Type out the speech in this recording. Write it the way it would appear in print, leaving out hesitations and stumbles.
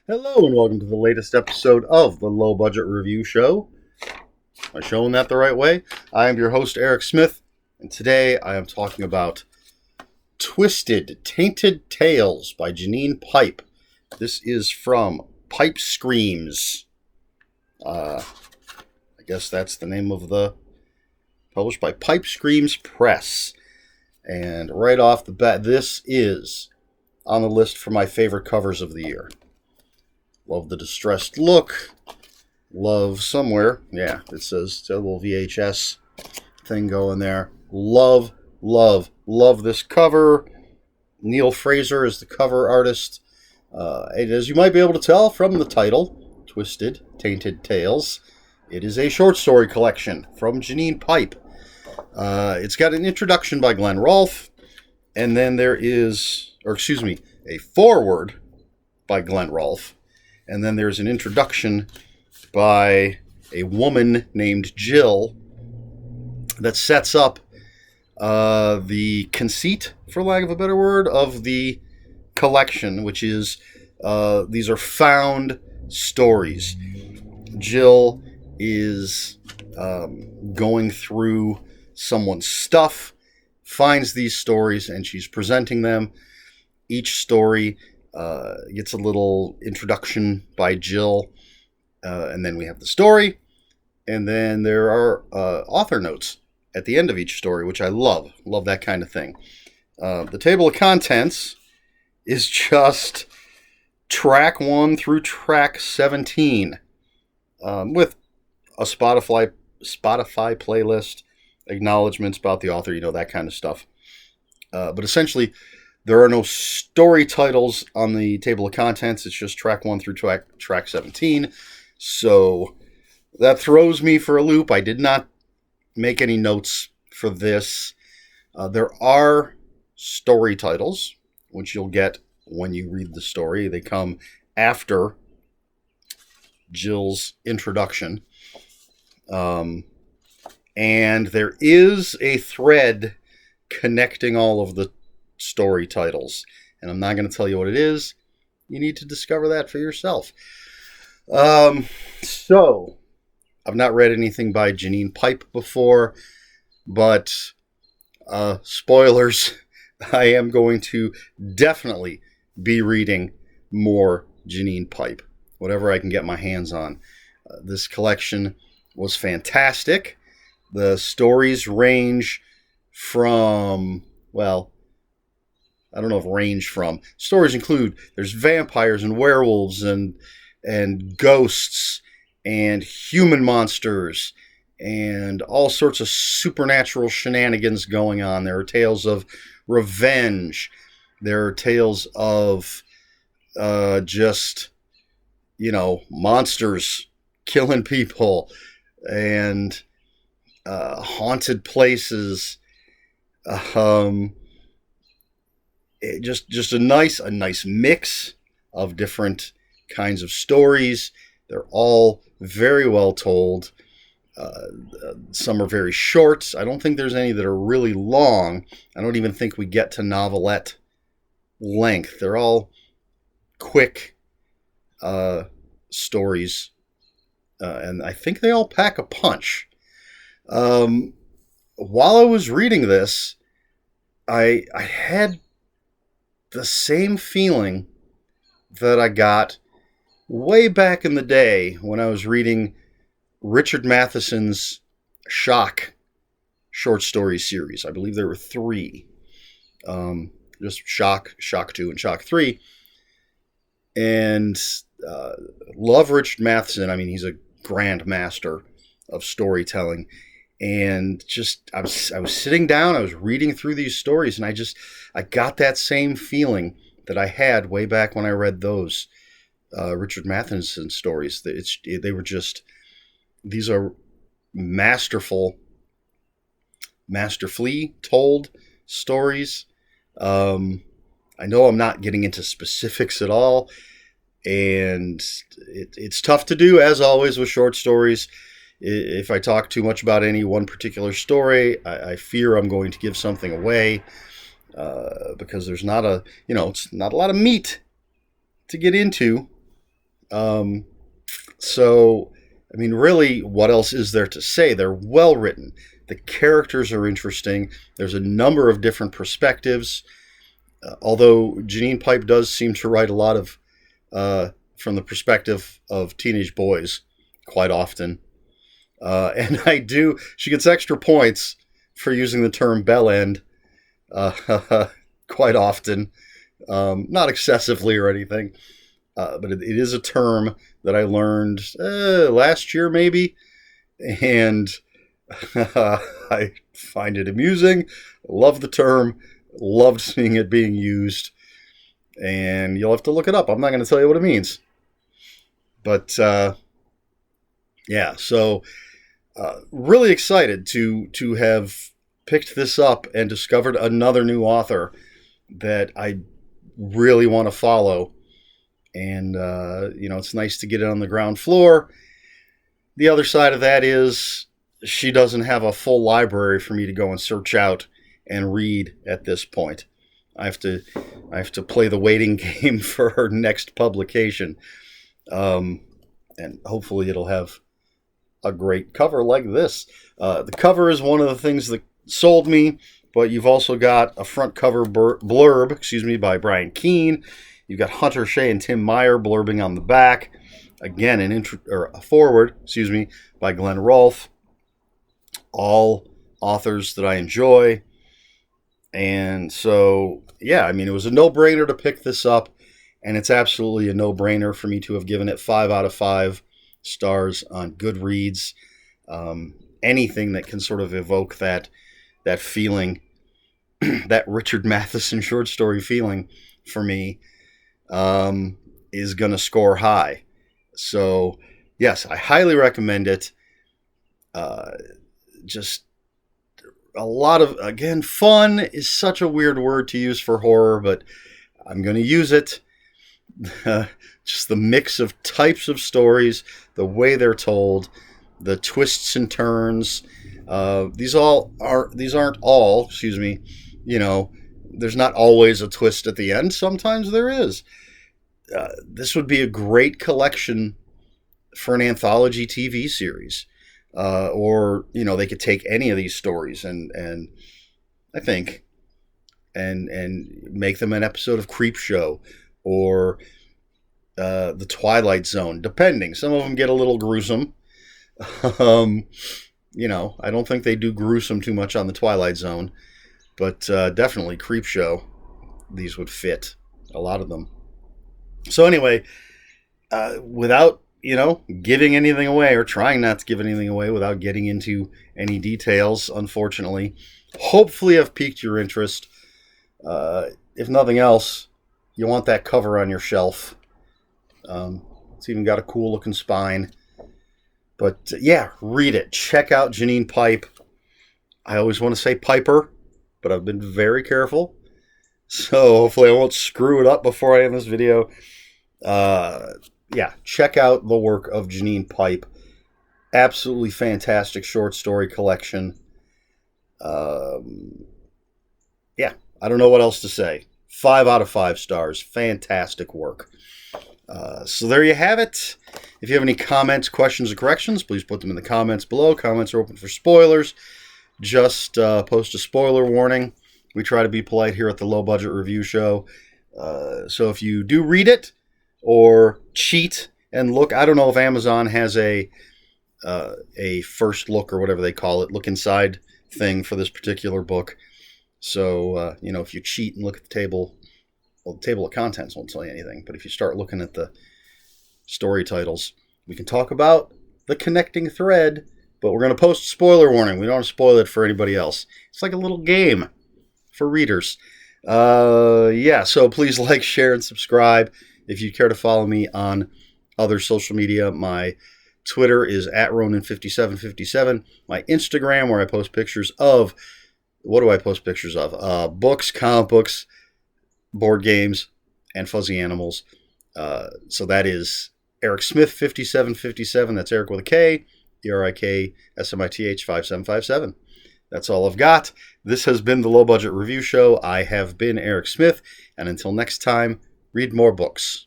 Hello and welcome to the latest episode of the Low Budget Review Show. Am I showing that the right way? I am your host, Eric Smith, and today I am talking about Twisted, Tainted Tales by Janine Pipe. This is from Pipe Screams. I guess that's the name of published by Pipe Screams Press. And right off the bat, this is on the list for my favorite covers of the year. Love the distressed look. Love somewhere. Yeah, it says a little VHS thing going there. Love this cover. Neil Fraser is the cover artist. And as you might be able to tell from the title, Twisted, Tainted Tales, it is a short story collection from Janine Pipe. It's got an introduction by Glenn Rolfe, and then there is, a foreword by Glenn Rolfe. And then there's an introduction by a woman named Jill that sets up the conceit, for lack of a better word, of the collection, which is these are found stories. Jill is going through someone's stuff, finds these stories, and she's presenting them. Each story gets a little introduction by Jill, and then we have the story, and then there are author notes at the end of each story, which I love that kind of thing. The table of contents is just track 1 through track 17, with a Spotify playlist, acknowledgments about the author, that kind of stuff. But essentially, there are no story titles on the table of contents. It's just track 1 through track 17. So that throws me for a loop. I did not make any notes for this. There are story titles, which you'll get when you read the story. They come after Jill's introduction. And there is a thread connecting all of the story titles, and I'm not going to tell you what it is. You need to discover that for yourself. So I've not read anything by Janine Pipe before, but spoilers, I am going to definitely be reading more Janine Pipe, whatever I can get my hands on. This collection was fantastic. The stories range from, I don't know if range from. Stories include, there's vampires and werewolves and ghosts and human monsters and all sorts of supernatural shenanigans going on. There are tales of revenge. There are tales of monsters killing people and haunted places. Just a nice mix of different kinds of stories. They're all very well told. Some are very short. I don't think there's any that are really long. I don't even think we get to novelette length. They're all quick stories, and I think they all pack a punch. While I was reading this, I had the same feeling that I got way back in the day when I was reading Richard Matheson's Shock short story series. I believe there were 3. Just Shock 2, and Shock 3. And love Richard Matheson. I mean, he's a grand master of storytelling. And just, I was sitting down, I was reading through these stories, and I got that same feeling that I had way back when I read those Richard Matheson stories. They were just, these are masterfully told stories. I know I'm not getting into specifics at all, and it's tough to do, as always, with short stories. If I talk too much about any one particular story, I fear I'm going to give something away, because there's it's not a lot of meat to get into So, I mean, really, what else is there to say? They're well written. The characters are interesting. There's a number of different perspectives. Although Janine Pipe does seem to write a lot of from the perspective of teenage boys quite often. And she gets extra points for using the term bell end quite often. Not excessively or anything, but it is a term that I learned last year maybe, and I find it amusing. Love the term. Loved seeing it being used, and you'll have to look it up. I'm not going to tell you what it means, but yeah. So really excited to have picked this up and discovered another new author that I really want to follow. And it's nice to get it on the ground floor. The other side of that is she doesn't have a full library for me to go and search out and read at this point. I have to play the waiting game for her next publication, and hopefully it'll have a great cover like this. The cover is one of the things that sold me, but you've also got a front cover blurb, by Brian Keene. You've got Hunter Shea and Tim Meyer blurbing on the back. Again, a forward, by Glenn Rolfe. All authors that I enjoy. And so, yeah, I mean, it was a no-brainer to pick this up, and it's absolutely a no-brainer for me to have given it 5 out of 5 stars on Goodreads. Anything that can sort of evoke that feeling, that Richard Matheson short story feeling for me, is going to score high. So, yes, I highly recommend it. Just a lot of, again, fun is such a weird word to use for horror, but I'm going to use it. Just the mix of types of stories, the way they're told, the twists and turns. These aren't all, there's not always a twist at the end. Sometimes there is. This would be a great collection for an anthology TV series. Or they could take any of these stories and I think and make them an episode of Creepshow or the Twilight Zone, depending. Some of them get a little gruesome. I don't think they do gruesome too much on the Twilight Zone, but definitely Creepshow. These would fit, a lot of them. So anyway, without giving anything away, or trying not to give anything away without getting into any details, unfortunately. Hopefully I've piqued your interest. If nothing else, you want that cover on your shelf. It's even got a cool looking spine. But yeah, read it. Check out Janine Pipe. I always want to say Piper, but I've been very careful. So hopefully I won't screw it up before I end this video. Yeah, check out the work of Janine Pipe. Absolutely fantastic short story collection. Yeah, I don't know what else to say. 5 out of 5 stars. Fantastic work. So there you have it. If you have any comments, questions, or corrections, please put them in the comments below. Comments are open for spoilers. Just post a spoiler warning. We try to be polite here at the Low Budget Review Show. So if you do read it, or cheat and look, I don't know if Amazon has a first look or whatever they call it, look inside thing for this particular book. So, if you cheat and look at the table, well, the table of contents won't tell you anything. But if you start looking at the story titles, we can talk about the connecting thread, but we're going to post a spoiler warning. We don't want to spoil it for anybody else. It's like a little game for readers. Yeah, so please like, share, and subscribe. If you care to follow me on other social media, my Twitter is @Ronin5757. My Instagram, where I post pictures of, what do I post pictures of? Books, comic books, board games, and fuzzy animals. So that is Eric Smith 5757. That's Eric with a K, ERIKSMITH 5757. That's all I've got. This has been the Low Budget Review Show. I have been Eric Smith, and until next time, read more books.